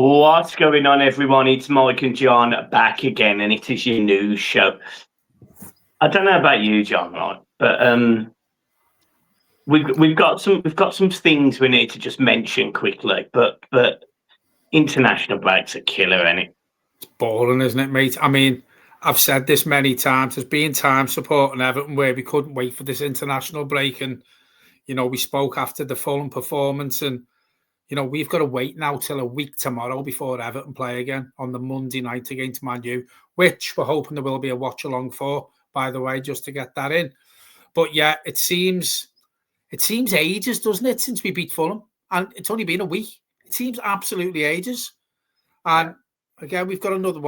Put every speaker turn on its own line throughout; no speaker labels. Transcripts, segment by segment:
What's going on, everyone? It's Mike and John back again, and it is your news show. I don't know about you, John, right? But we've got some things we need to just mention quickly. But international breaks are killer, ain't it?
It's boring, isn't it, mate? I mean, I've said this many times. There's been time supporting Everton where we couldn't wait for this international break, and we spoke after the Fulham performance, and we've got to wait now till a week tomorrow before Everton play again on the Monday night against Man U, which we're hoping there will be a watch along for, by the way, just to get that in. But yeah, it seems ages, doesn't it, since we beat Fulham? And it's only been a week. It seems absolutely ages. And again, we've got another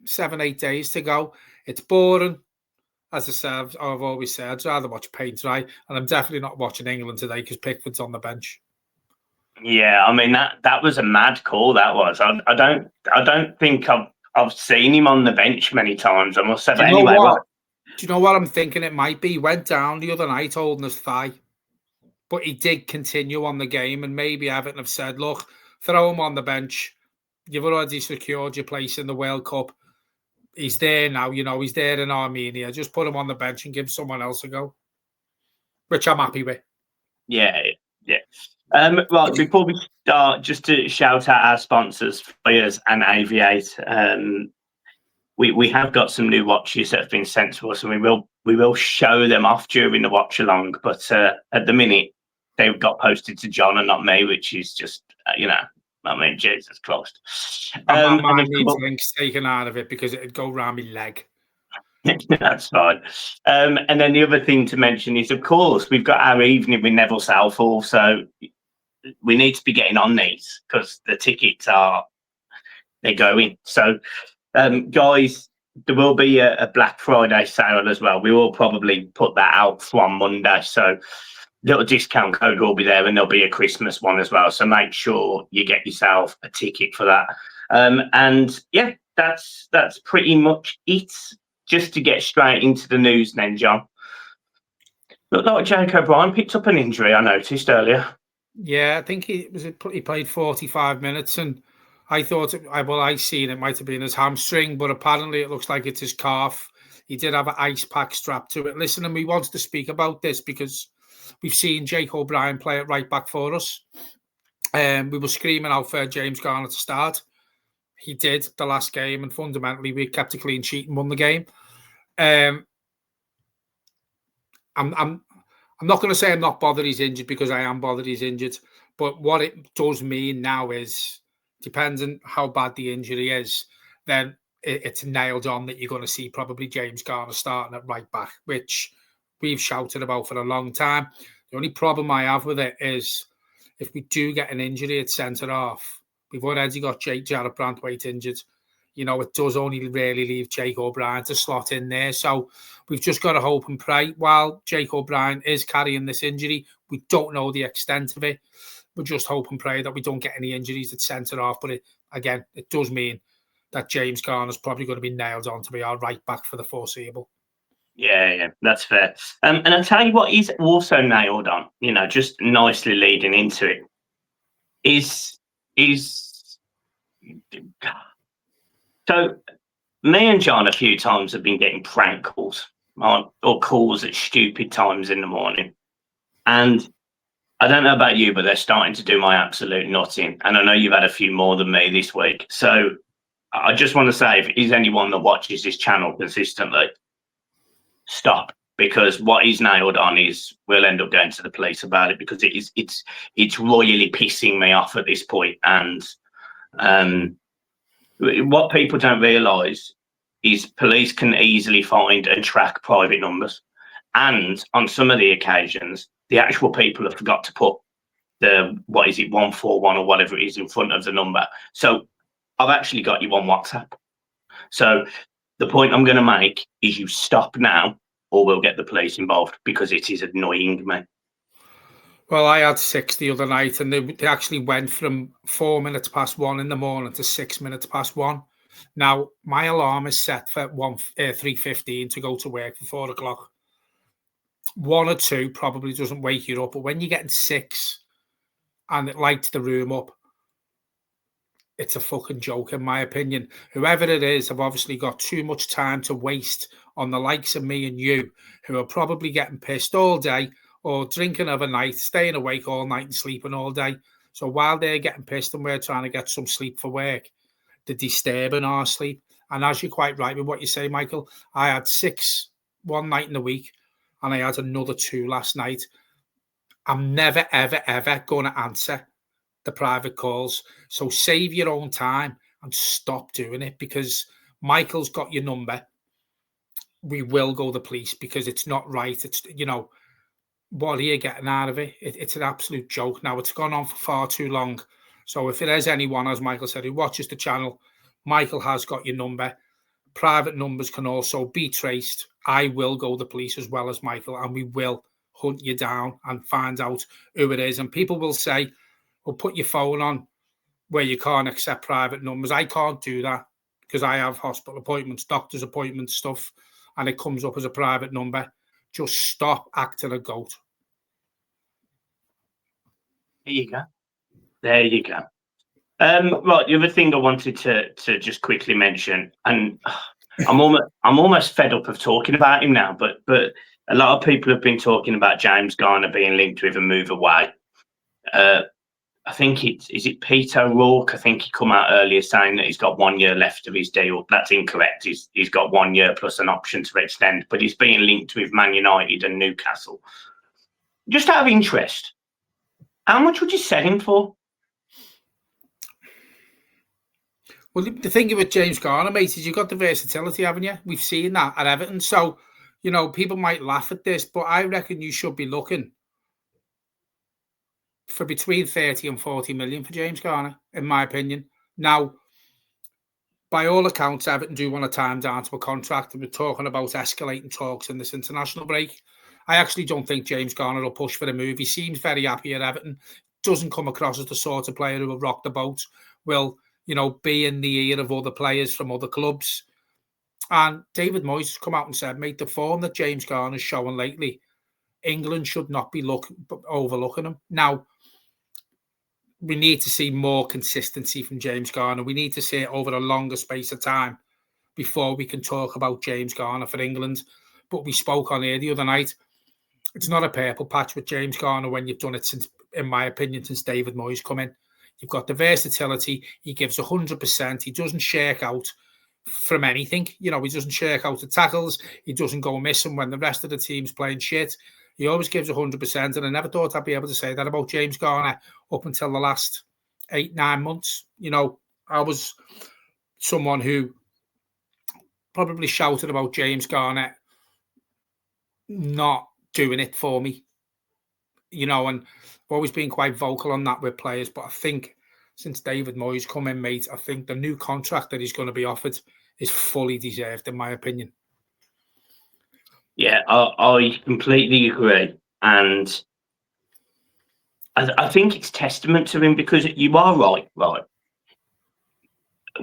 7-8 days to go. It's boring. As I said, I've always said, I'd rather watch paint dry. And I'm definitely not watching England today because Pickford's on the bench.
Yeah, I mean that was a mad call. That was. I don't think I've seen him on the bench many times. I must say. But anyway,
do you know what I'm thinking? It might be. He went down the other night holding his thigh, but he did continue on the game, and maybe Everton have said, "Look, throw him on the bench. You've already secured your place in the World Cup. He's there now. He's there in Armenia. Just put him on the bench and give someone else a go," which I'm happy with.
Yeah. Right, before we start, just to shout out our sponsors, Boyz and Aviate. We have got some new watches that have been sent to us, and we will show them off during the watch along. But at the minute, they've got posted to John and not me, which is just I mean, Jesus Christ.
My links taken out of it because it'd go round my leg.
That's fine. And then the other thing to mention is, of course, we've got our evening with Neville Southall, so we need to be getting on these because the tickets they're going. So, guys, there will be a Black Friday sale as well. We will probably put that out on Monday. So, little discount code will be there, and there'll be a Christmas one as well. So make sure you get yourself a ticket for that. And yeah, that's pretty much it. Just to get straight into the news then, John. Looked like Jake O'Brien picked up an injury, I noticed earlier.
Yeah, I think he played 45 minutes, and I thought, I seen it might have been his hamstring, but apparently it looks like it's his calf. He did have an ice pack strapped to it. Listen, and we wanted to speak about this because we've seen Jake O'Brien play it right back for us. We were screaming out for James Garner to start. He did the last game, and fundamentally we kept a clean sheet and won the game. I'm not going to say I'm not bothered he's injured because I am bothered he's injured. But what it does mean now is, depending how bad the injury is, then it's nailed on that you're going to see probably James Garner starting at right back, which we've shouted about for a long time. The only problem I have with it is if we do get an injury at centre-half, we've already got Jared Brandtwaite injured. It does only really leave Jake O'Brien to slot in there. So we've just got to hope and pray. While Jake O'Brien is carrying this injury, we don't know the extent of it. We just hope and pray that we don't get any injuries at centre-half. But it does mean that James Garner's probably going to be nailed on to be our right back for the foreseeable.
Yeah, that's fair. And I'll tell you what he's also nailed on, just nicely leading into it, is so me and John a few times have been getting prank calls or calls at stupid times in the morning. And I don't know about you, but they're starting to do my absolute nutting. And I know you've had a few more than me this week. So I just want to say, if there's anyone that watches this channel consistently, stop. Because what he's nailed on is we'll end up going to the police about it because it's royally pissing me off at this point. And what people don't realise is police can easily find and track private numbers. And on some of the occasions, the actual people have forgot to put the, 141 or whatever it is in front of the number. So I've actually got you on WhatsApp. So the point I'm going to make is you stop now or we'll get the police involved because it is annoying me.
Well, I had 6 the other night, and they actually went from 4 minutes past 1 in the morning to 6 minutes past 1. Now, my alarm is set for 3:15 to go to work for 4 o'clock. 1 or 2 probably doesn't wake you up, but when you're getting 6 and it lights the room up, it's a fucking joke, in my opinion. Whoever it is have obviously got too much time to waste on the likes of me and you, who are probably getting pissed all day or drinking overnight, staying awake all night and sleeping all day. So while they're getting pissed and we're trying to get some sleep for work, they're disturbing our sleep. And as you're quite right with what you say, Michael, I had 6 one night in the week and I had another 2 last night. I'm never, ever, ever going to answer the private calls. So save your own time and stop doing it, because Michael's got your number. We will go to the police because it's not right. It's, you know, what are you getting out of it? It's an absolute joke. Now, it's gone on for far too long. So if there is anyone, as Michael said, who watches the channel, Michael has got your number. Private numbers can also be traced. I will go to the police as well as Michael, and we will hunt you down and find out who it is. And people will say, well, put your phone on where you can't accept private numbers. I can't do that because I have hospital appointments, doctor's appointments, stuff, and it comes up as a private number. Just stop acting a goat.
There you go. There you go. Right, the other thing I wanted to just quickly mention, and I'm almost fed up of talking about him now, but a lot of people have been talking about James Garner being linked with a move away. I think is it Peter O'Rourke? I think he come out earlier saying that he's got 1 year left of his deal. That's incorrect. He's got 1 year plus an option to extend, but he's being linked with Man United and Newcastle. Just out of interest, how much would you sell him for?
Well, the thing with James Garner, mate, is you've got the versatility, haven't you? We've seen that at Everton. So, you know, people might laugh at this, but I reckon you should be looking for between 30 and 40 million for James Garner, in my opinion. Now, by all accounts, Everton do want to tie him down to a contract, and we're talking about escalating talks in this international break. I actually don't think James Garner will push for a move. He seems very happy at Everton. Doesn't come across as the sort of player who will rock the boat, will, you know, be in the ear of other players from other clubs. And David Moyes has come out and said, mate, the form that James Garner's showing lately, England should not be overlooking him. Now, we need to see more consistency from James Garner. We need to see it over a longer space of time before we can talk about James Garner for England. But we spoke on here the other night. It's not a purple patch with James Garner when you've done it since, in my opinion, since David Moyes come in. You've got the versatility. He gives 100%. He doesn't shirk out from anything. You know, he doesn't shirk out the tackles. He doesn't go missing when the rest of the team's playing shit. He always gives 100%. And I never thought I'd be able to say that about James Garner up until the last 8-9 months. You know, I was someone who probably shouted about James Garner not doing it for me, you know, and I've always been quite vocal on that with players. But I think since David Moyes come in, mate, I think the new contract that he's going to be offered is fully deserved, in my opinion.
Yeah, I completely agree. And I think it's testament to him, because you are right.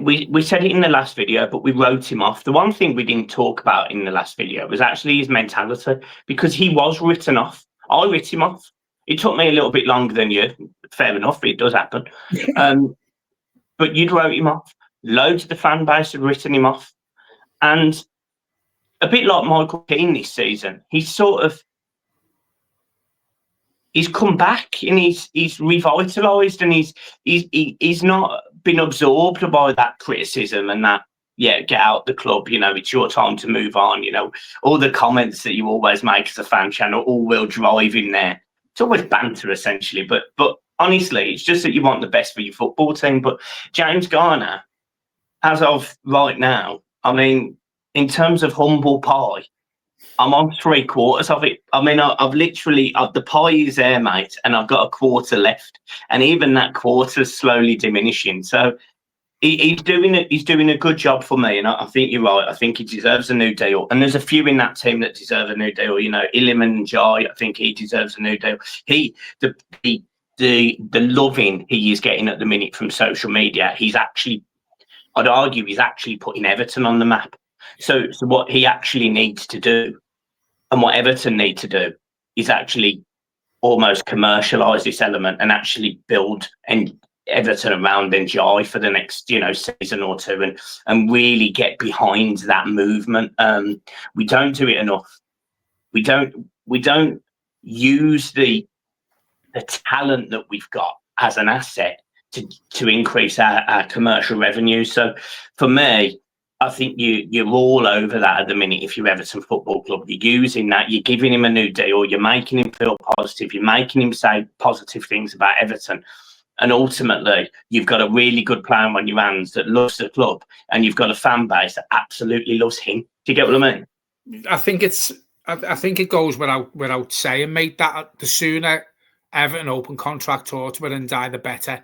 We said it in the last video, but we wrote him off. The one thing we didn't talk about in the last video was actually his mentality, because he was written off. I writ him off. It took me a little bit longer than you. Fair enough, it does happen. But you'd wrote him off. Loads of the fan base had written him off. And a bit like Michael Keane this season, he's come back and he's revitalised, and he's not been absorbed by that criticism and that, yeah, get out the club, you know, it's your time to move on, you know, all the comments that you always make as a fan channel, all-wheel drive in there. It's always banter, essentially, but honestly, it's just that you want the best for your football team. But James Garner, as of right now, I mean, in terms of humble pie, I'm on 3/4 of it. I mean, I've literally, the pie is there, mate, and I've got a quarter left, and even that quarter's slowly diminishing. So he's doing a good job for me, and I think you're right. I think he deserves a new deal, and there's a few in that team that deserve a new deal. You know, Garner and Ndiaye, I think he deserves a new deal. The loving he is getting at the minute from social media, I'd argue he's actually putting Everton on the map. So what he actually needs to do, and what Everton need to do, is actually almost commercialise this element and actually build and Everton around Ndiaye for the next, season or two, and really get behind that movement. We don't do it enough. We don't use the talent that we've got as an asset to increase our commercial revenue. So for me, I think you're all over that at the minute. If you're Everton Football Club, you're using that, you're giving him a new deal, you're making him feel positive, you're making him say positive things about Everton. And ultimately, you've got a really good player on your hands that loves the club, and you've got a fan base that absolutely loves him. Do you get what I mean?
I think it goes without saying, mate, that the sooner Everton open contract talks with Ndiaye, the better,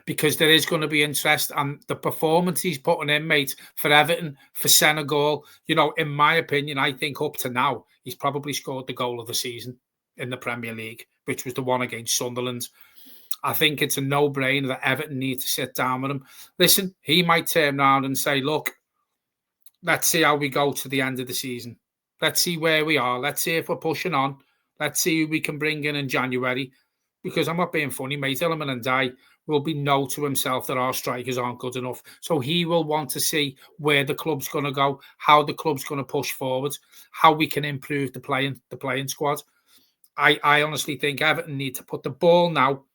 because there is going to be interest, and the performance he's putting in, mate, for Everton, for Senegal, in my opinion, I think up to now, he's probably scored the goal of the season in the Premier League, which was the one against Sunderland. I think it's a no-brainer that Everton need to sit down with him. Listen, he might turn around and say, look, let's see how we go to the end of the season. Let's see where we are. Let's see if we're pushing on. Let's see who we can bring in January. Because I'm not being funny, mate. Garner and Ndiaye will be know to himself that our strikers aren't good enough. So he will want to see where the club's going to go, how the club's going to push forward, how we can improve the playing squad. I honestly think Everton need to put the ball now.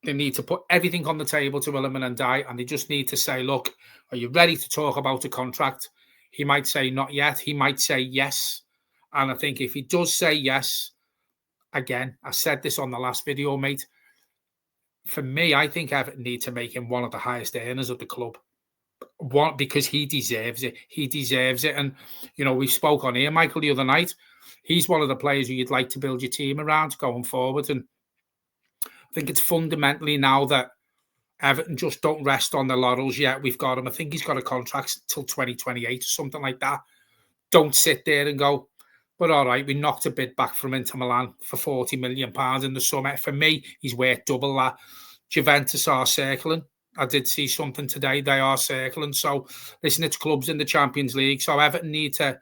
They need to put everything on the table to Garner and Ndiaye, and they just need to say, look, are you ready to talk about a contract? He might say not yet. He might say yes. And I think if he does say yes, again, I said this on the last video, mate, for me, I think Everton need to make him one of the highest earners of the club. One, because he deserves it. He deserves it. And, we spoke on here, Michael, the other night. He's one of the players who you'd like to build your team around going forward. And I think it's fundamentally now that Everton just don't rest on the laurels yet. We've got him. I think he's got a contract till 2028 or something like that. Don't sit there and go, but all right, we knocked a bid back from Inter Milan for £40 million in the summer. For me, he's worth double that. Juventus are circling. I did see something today. They are circling. So, listen, it's clubs in the Champions League. So Everton need to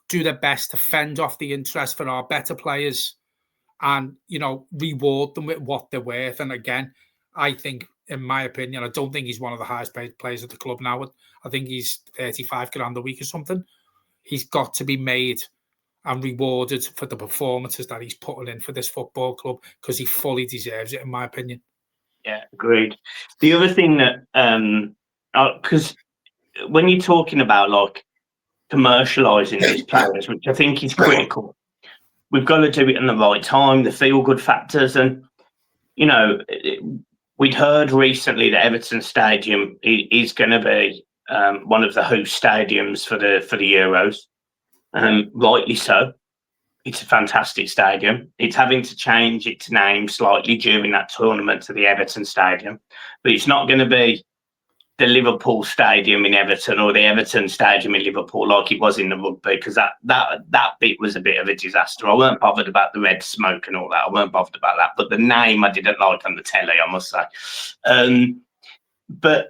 do their best to fend off the interest for our better players and, reward them with what they're worth. And again, I think, in my opinion, I don't think he's one of the highest paid players at the club now. I think he's 35 grand a week or something. He's got to be made and rewarded for the performances that he's putting in for this football club, because he fully deserves it, in my opinion.
Yeah, agreed. The other thing that, because when you're talking about like commercialising these players, which I think is critical, we've got to do it in the right time, the feel-good factors. And, we'd heard recently that Everton Stadium is going to be one of the host stadiums for the Euros. Rightly so. It's a fantastic stadium. It's having to change its name slightly during that tournament to the Everton Stadium, but it's not going to be the Liverpool Stadium in Everton or the Everton Stadium in Liverpool like it was in the rugby, because that bit was a bit of a disaster. I weren't bothered about the red smoke and all that. I weren't bothered about that, but the name I didn't like on the telly, I must say. But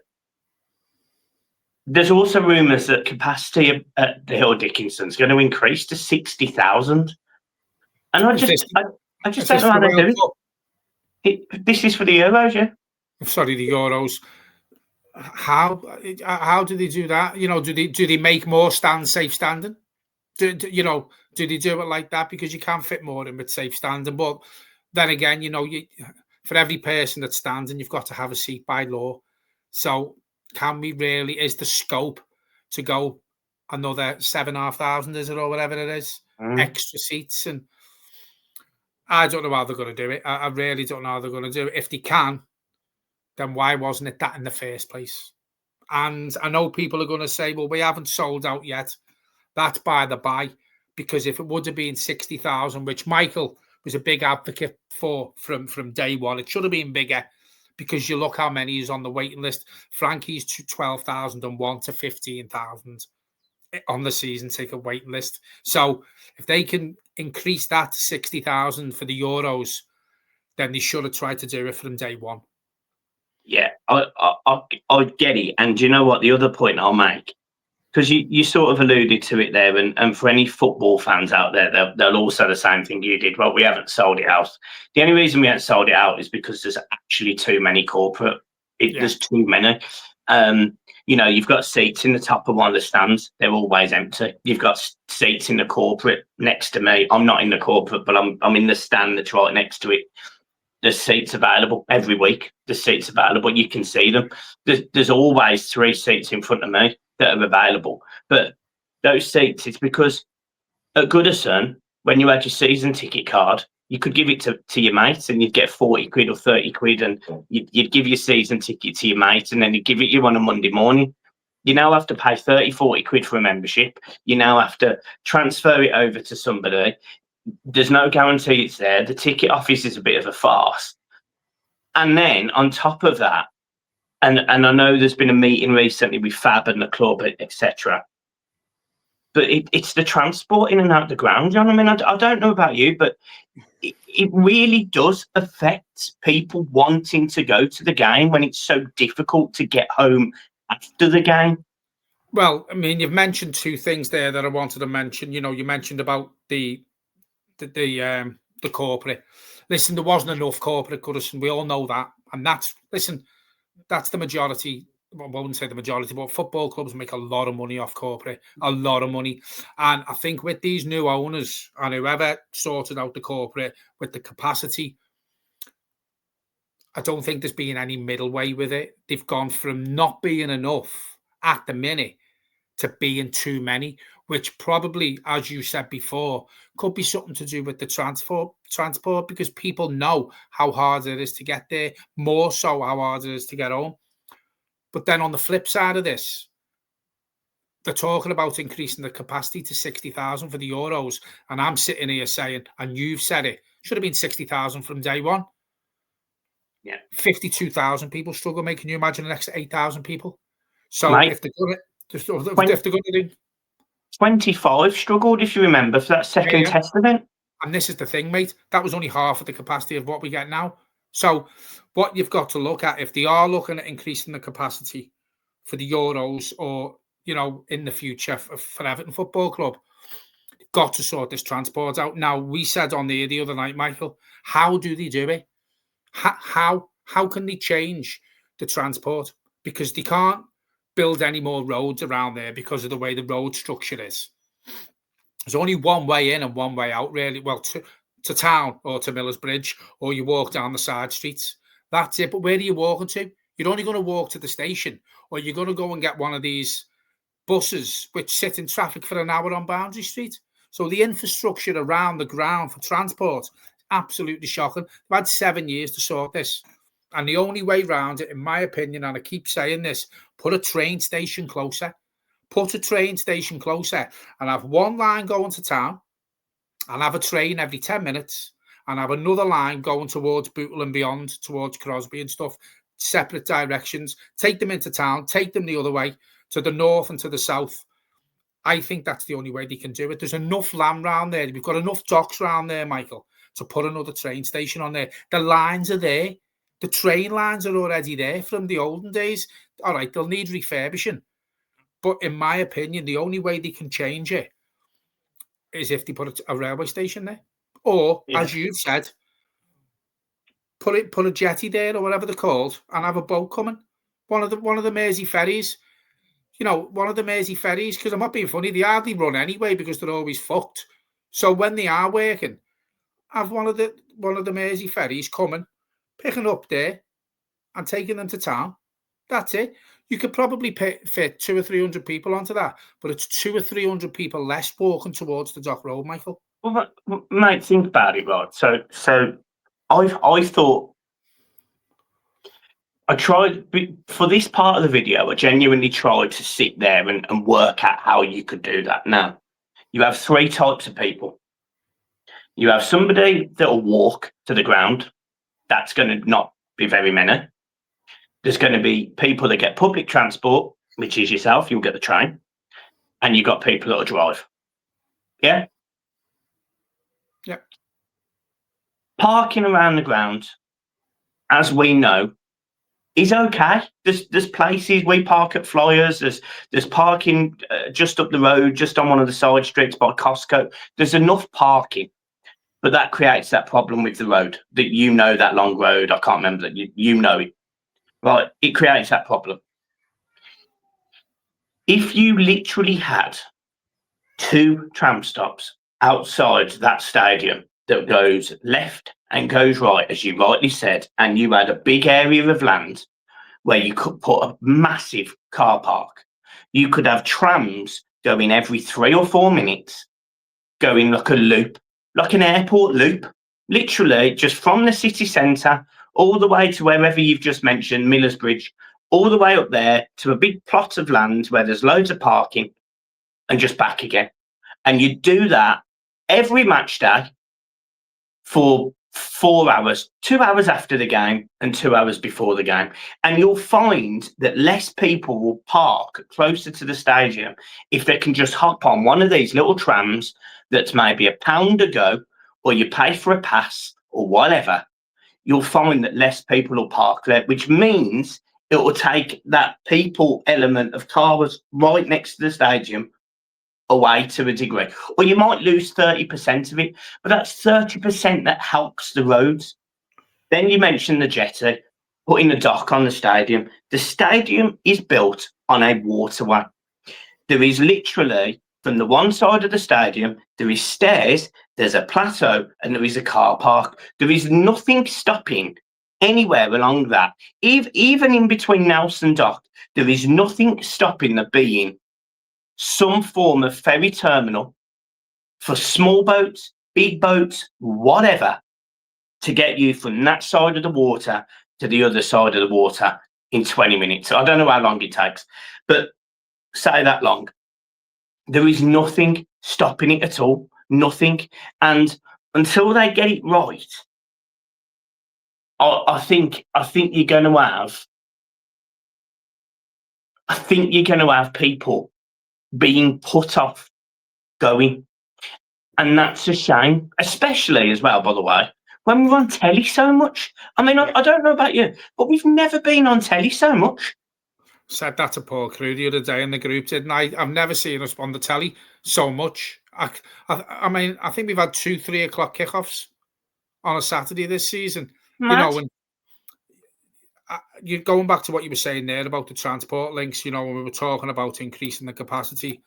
there's also rumours that capacity at the Hill Dickinson is going to increase to 60,000. And I just don't know how they do it. This is for the Euros, yeah?
Sorry, the Euros. How do they do that? Do they make more stands safe standing? Do they do it like that because you can't fit more in with safe standing? But then again, for every person that's standing, you've got to have a seat by law. So can we really? Is the scope to go another 7,500? Is it, or whatever it is, extra seats? And I don't know how they're going to do it. I really don't know how they're going to do it. If they can, then why wasn't it that in the first place? And I know people are going to say, well, we haven't sold out yet. That's by the by, because if it would have been 60,000, which Michael was a big advocate for from day one, it should have been bigger, because you look how many is on the waiting list. Frankie's 12,001 to 15,000 on the season ticket waiting list. So if they can increase that to 60,000 for the Euros, then they should have tried to do it from day one.
Yeah, I get it. And do you know what? The other point I'll make, because you sort of alluded to it there, and for any football fans out there, they'll all say the same thing you did. Well, we haven't sold it out. The only reason we haven't sold it out is because there's actually too many corporate. There's too many. You've got seats in the top of one of the stands. They're always empty. You've got seats in the corporate next to me. I'm not in the corporate, but I'm in the stand that's right next to it. There's seats available every week. There's seats available. You can see them. There's always 3 seats in front of me that are available. But those seats, it's because at Goodison, when you had your season ticket card, you could give it to your mates and you'd get 40 quid or 30 quid, and you'd give your season ticket to your mate, and then he'd give it you on a Monday morning. You now have to pay 30, 40 quid for a membership. You now have to transfer it over to somebody. There's no guarantee it's there. The ticket office is a bit of a farce. And then on top of that, and I know there's been a meeting recently with Fab and the club, etc. But it's the transport in and out the ground. You know what I mean? I don't know about you, but it really does affect people wanting to go to the game when it's so difficult to get home after the game.
Well, I mean, you've mentioned 2 things there that I wanted to mention. You mentioned about the corporate. Listen, there wasn't enough corporate, Goodison. We all know that, and that's the majority. Well, I wouldn't say the majority, but football clubs make a lot of money off corporate, a lot of money. And I think with these new owners and whoever sorted out the corporate with the capacity, I don't think there's been any middle way with it. They've gone from not being enough at the minute to being too many, which probably, as you said before, could be something to do with the transport, because people know how hard it is to get there, more so how hard it is to get home. But then on the flip side of this, they're talking about increasing the capacity to 60,000 for the Euros. And I'm sitting here saying, and you've said it, should have been 60,000 from day one.
Yeah.
52,000 people struggle, mate. Can you imagine an extra 8,000 people? So
Mate,
if they're going to do
25 struggled, if you remember, for that second test event.
And this is the thing, mate. That was only half of the capacity of what we get now. So what you've got to look at, if they are looking at increasing the capacity for the Euros or, in the future for Everton Football Club, you've got to sort this transport out. Now, we said on the other night, Michael, how do they do it? How can they change the transport? Because they can't build any more roads around there because of the way the road structure is. There's only one way in and one way out, really. Well, to town or to Miller's Bridge, or you walk down the side streets. That's it. But where are you walking to? You're only going to walk to the station, or you're going to go and get one of these buses which sit in traffic for an hour on Boundary Street. So the infrastructure around the ground for transport is absolutely shocking. They've had 7 years to sort this. And the only way around it, in my opinion, and I keep saying this, put a train station closer. Put a train station closer and have one line going to town and have a train every 10 minutes and have another line going towards Bootle and beyond, towards Crosby and stuff, separate directions. Take them into town, take them the other way, to the north and to the south. I think that's the only way they can do it. There's enough land around there. We've got enough docks around there, Michael, to put another train station on there. The lines are there. The train lines are already there from the olden days. All right, they'll need refurbishing. But in my opinion, the only way they can change it is if they put a railway station there. Or, as you've said, put a jetty there or whatever they're called and have a boat coming. One of the Mersey ferries. One of the Mersey ferries, because I'm not being funny, they hardly run anyway because they're always fucked. So when they are working, have one of the Mersey ferries coming, picking up there and taking them to town. That's it. You could probably fit 200 or 300 people onto that, but it's 200 or 300 people less walking towards the Dock Road, Michael.
Well, mate, think about it, right? So I thought I tried for this part of the video. I genuinely tried to sit there and work out how you could do that. Now, you have 3 types of people. You have somebody that will walk to the ground. That's going to not be very many. There's going to be people that get public transport, which is yourself. You'll get the train. And you've got people that will drive. Yeah?
Yeah.
Parking around the ground, as we know, is okay. There's places we park at Flyers. There's parking just up the road, just on one of the side streets by Costco. There's enough parking, but that creates that problem with the road. That long road. I can't remember that. You know it, right? It creates that problem. If you literally had 2 tram stops outside that stadium that goes left and goes right, as you rightly said, and you had a big area of land where you could put a massive car park, you could have trams going every 3 or 4 minutes, going like a loop, like an airport loop, literally just from the city centre all the way to wherever you've just mentioned, Miller's Bridge, all the way up there to a big plot of land where there's loads of parking, and just back again. And you do that every match day for 4 hours, 2 hours after the game and 2 hours before the game. And you'll find that less people will park closer to the stadium if they can just hop on one of these little trams that's maybe £1 a go, or you pay for a pass or whatever. You'll find that less people will park there, which means it will take that people element of cars right next to the stadium away to a degree. Or you might lose 30% of it, but that's 30% that helps the roads. Then you mentioned the jetty, putting the dock on the stadium. The stadium is built on a waterway. There is literally, from the one side of the stadium, there is stairs, there's a plateau, and there is a car park. There is nothing stopping anywhere along that. Even in between Nelson Dock, there is nothing stopping there being some form of ferry terminal for small boats, big boats, whatever, to get you from that side of the water to the other side of the water in 20 minutes. I don't know how long it takes, but say that long. There is nothing stopping it at all, nothing. And until they get it right, I think you're going to have. I think you're going to have people being put off going, and that's a shame. Especially as well, by the way, when we're on telly so much. I mean, I don't know about you, but we've never been on telly so much.
Said that to Paul Crew the other day in the group, didn't I? I've never seen us on the telly so much. I mean, I think we've had 2-3 o'clock kickoffs on a Saturday this season.
Mad.
You know, and you're going back to what you were saying there about the transport links. You know, when we were talking about increasing the capacity,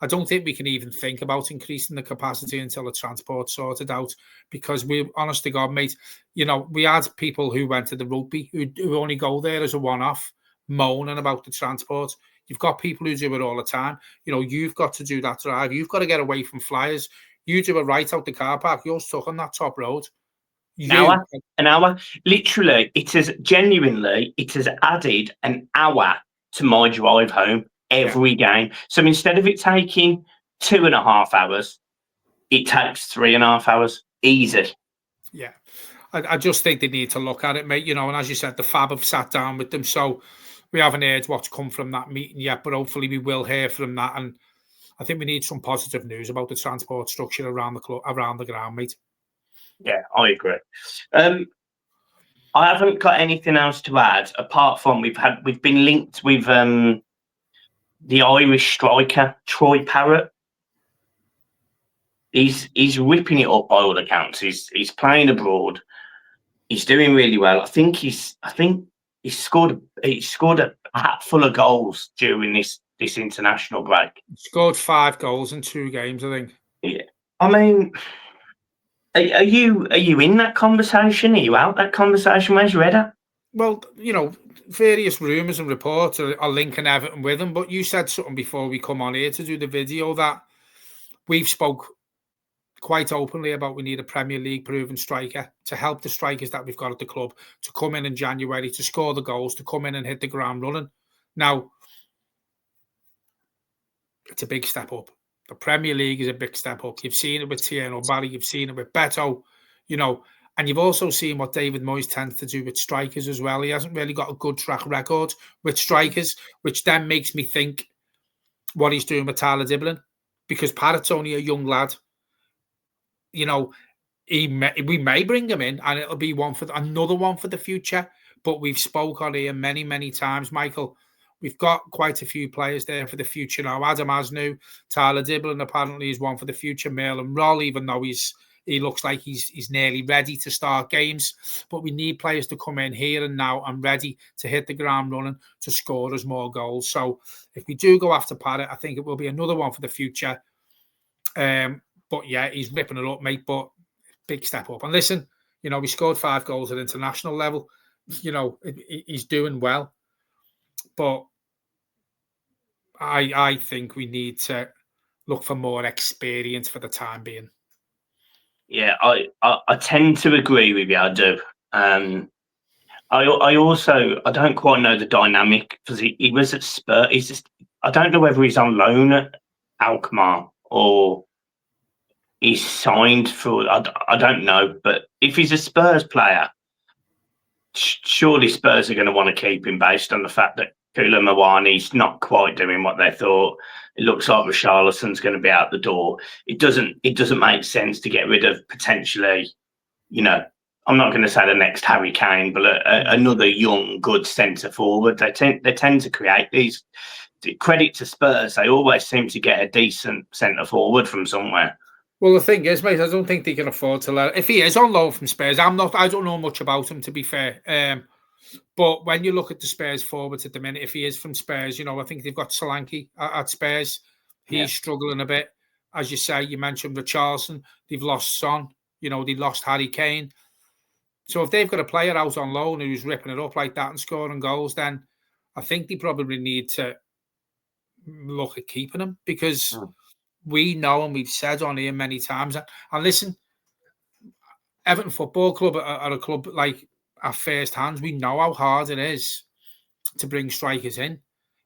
I don't think we can even think about increasing the capacity until the transport's sorted out, because we, honest to God, mate, you know, we had people who went to the rugby who only go there as a one-off, moaning about the transport. You've got people who do it all the time. You know, you've got to do that drive. You've got to get away from Flyers. You do it right out the car park. You're stuck on that top road.
An hour. Literally, it has added an hour to my drive home every game. So instead of it taking 2.5 hours, it takes 3.5 hours. Easy.
Yeah. I just think they need to look at it, mate. You know, and as you said, the Fab have sat down with them. So we haven't heard what's come from that meeting yet, but hopefully we will hear from that. And I think we need some positive news about the transport structure around the club, around the ground, mate.
Yeah, I agree. I haven't got anything else to add apart from we've been linked with the Irish striker Troy Parrot. He's ripping it up by all accounts. He's playing abroad. He's doing really well. I think he scored a hat full of goals during this international break.
He scored 5 goals in 2 games, I think.
Yeah, I mean, are you in that conversation? Are you out that conversation? Where's your head at?
Well, you know, various rumours and reports are linking Everton with him, but you said something before we come on here to do the video that we've spoke quite openly about we need a Premier League proven striker to help the strikers that we've got at the club to come in January, to score the goals, to come in and hit the ground running. Now, it's a big step up. The Premier League is a big step up. You've seen it with Tierno Barry, you've seen it with Beto, you know, and you've also seen what David Moyes tends to do with strikers as well. He hasn't really got a good track record with strikers, which then makes me think what he's doing with Tyler Diblin, because Parrot's only a young lad. You know, we may bring him in and it'll be another one for the future. But we've spoke on here many, many times, Michael. We've got quite a few players there for the future now. Adam Asnu, Tyler Dibblin apparently is one for the future. Merlin Roll, even though he looks like he's nearly ready to start games. But we need players to come in here and now and ready to hit the ground running to score us more goals. So if we do go after Parrot, I think it will be another one for the future. But yeah, he's ripping it up, mate. But big step up. And listen, we scored 5 goals at international level. He's doing well. But I think we need to look for more experience for the time being.
Yeah, I tend to agree with you. I do. I also don't quite know the dynamic because he was at Spurs. I don't know whether he's on loan at Alkmaar or he's signed for. I don't know, but if he's a Spurs player, surely Spurs are going to want to keep him based on the fact that Kula Mawani's not quite doing what they thought. It looks like Richarlison's going to be out the door. It doesn't make sense to get rid of potentially, I'm not going to say the next Harry Kane, but another young, good centre forward. They tend to create these. Credit to Spurs, they always seem to get a decent centre forward from somewhere.
Well, the thing is, mate, I don't think they can afford to let. If he is on loan from Spurs, I don't know much about him, to be fair. But when you look at the Spurs forwards at the minute, if he is from Spurs, I think they've got Solanke at Spurs. He's struggling a bit. As you say, you mentioned Richarlison. They've lost Son. They lost Harry Kane. So if they've got a player out on loan who's ripping it up like that and scoring goals, then I think they probably need to look at keeping him because we know, and we've said on here many times, and listen, Everton Football Club are a club like at first hands. We know how hard it is to bring strikers in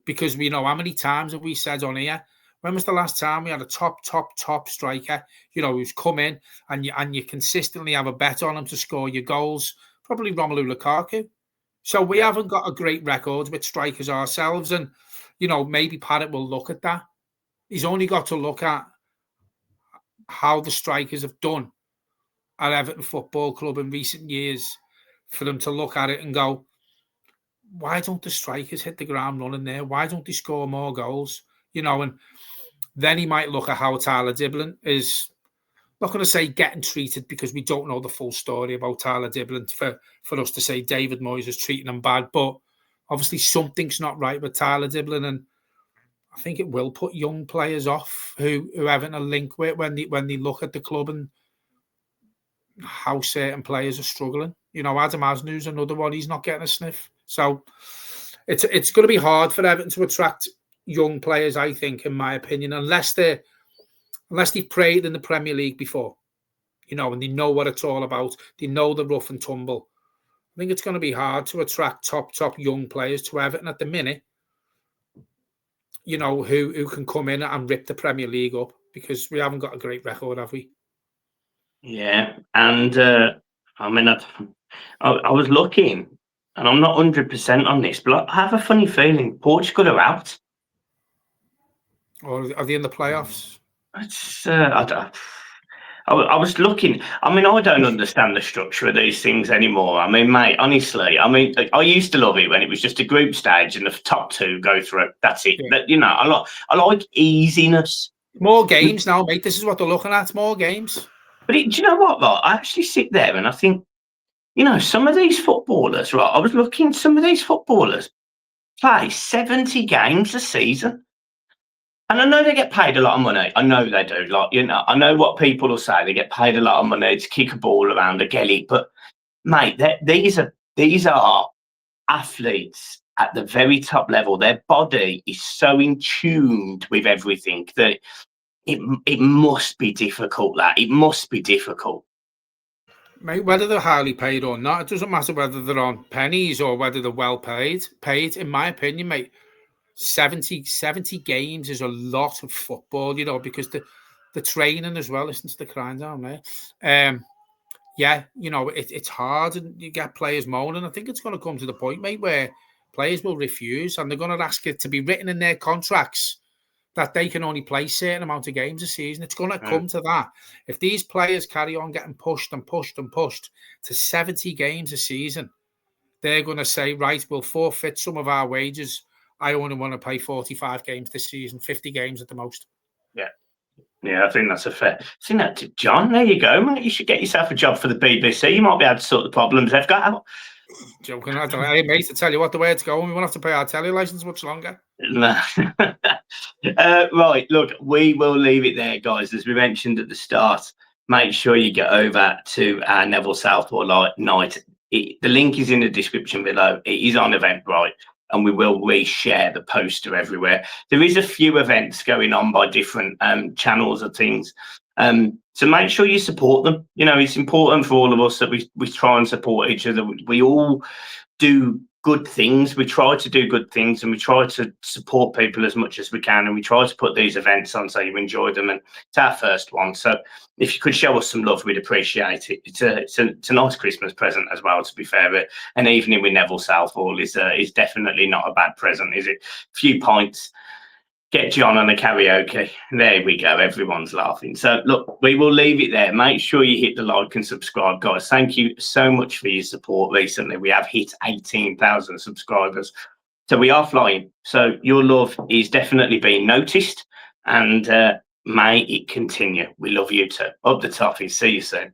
because we know how many times have we said on here, when was the last time we had a top striker, who's come in and you consistently have a bet on him to score your goals? Probably Romelu Lukaku. So we haven't got a great record with strikers ourselves, and maybe Parrot will look at that. He's only got to look at how the strikers have done at Everton Football Club in recent years for them to look at it and go, why don't the strikers hit the ground running there? Why don't they score more goals? And then he might look at how Tyler Dibblin is, not going to say getting treated because we don't know the full story about Tyler Dibblin for us to say David Moyes is treating him bad, but obviously something's not right with Tyler Dibblin, and I think it will put young players off who haven't a link with when they look at the club and how certain players are struggling. Adam Asnu's another one. He's not getting a sniff. So it's going to be hard for Everton to attract young players, I think, in my opinion, unless they've played in the Premier League before, and they know what it's all about. They know the rough and tumble. I think it's going to be hard to attract top young players to Everton at the minute, who can come in and rip the Premier League up, because we haven't got a great record, have we?
Yeah, and I was looking, and I'm not 100% on this, but I have a funny feeling Portugal are out.
Or are they in the playoffs?
It's I was looking. I don't understand the structure of these things anymore. Mate, honestly, I used to love it when it was just a group stage and the top 2 go through. That's it. Yeah. But I like easiness.
More games now, mate. This is what they're looking at. More games.
But do you know what, right? I actually sit there and I think, some of these footballers, right? I was looking, some of these footballers play 70 games a season. And I know they get paid a lot of money. I know they do. I know what people will say. They get paid a lot of money to kick a ball around a gully. But, mate, these are athletes at the very top level. Their body is so in tune with everything that it must be difficult, it must be difficult.
Mate, whether they're highly paid or not, it doesn't matter whether they're on pennies or whether they're well paid. In my opinion, mate, 70 games is a lot of football, because the training as well. Listen to the crying down there. It's hard, and you get players moaning. I think it's going to come to the point, mate, where players will refuse, and they're going to ask it to be written in their contracts that they can only play a certain amount of games a season. It's going to come to that. If these players carry on getting pushed to 70 games a season, they're going to say, right, we'll forfeit some of our wages. I only want to play 45 games this season, 50 games at the most.
Yeah. Yeah, I think that's a fair. Send that to John. There you go, mate. You should get yourself a job for the BBC. You might be able to sort the problems they've got out.
Joking. Hey, mate, to tell you what, the way it's going, we won't have to pay our telly license much longer.
No. Right, look, we will leave it there, guys. As we mentioned at the start, make sure you get over to our Neville Southall night. The link is in the description below. It is on Eventbrite, and we will reshare the poster everywhere. There is a few events going on by different channels and things. So make sure you support them. You know, it's important for all of us that we try and support each other. We all do good things. We try to do good things, and we try to support people as much as we can, and we try to put these events on so you enjoy them, and it's our first one. So if you could show us some love, we'd appreciate it. It's a nice Christmas present as well, to be fair. But an evening with Neville Southall is definitely not a bad present, is it? A few pints, get John on a karaoke. There we go. Everyone's laughing. So look, we will leave it there. Make sure you hit the like and subscribe, guys. Thank you so much for your support recently. We have hit 18,000 subscribers. So we are flying. So your love is definitely being noticed, and may it continue. We love you too. Up the toffees. See you soon.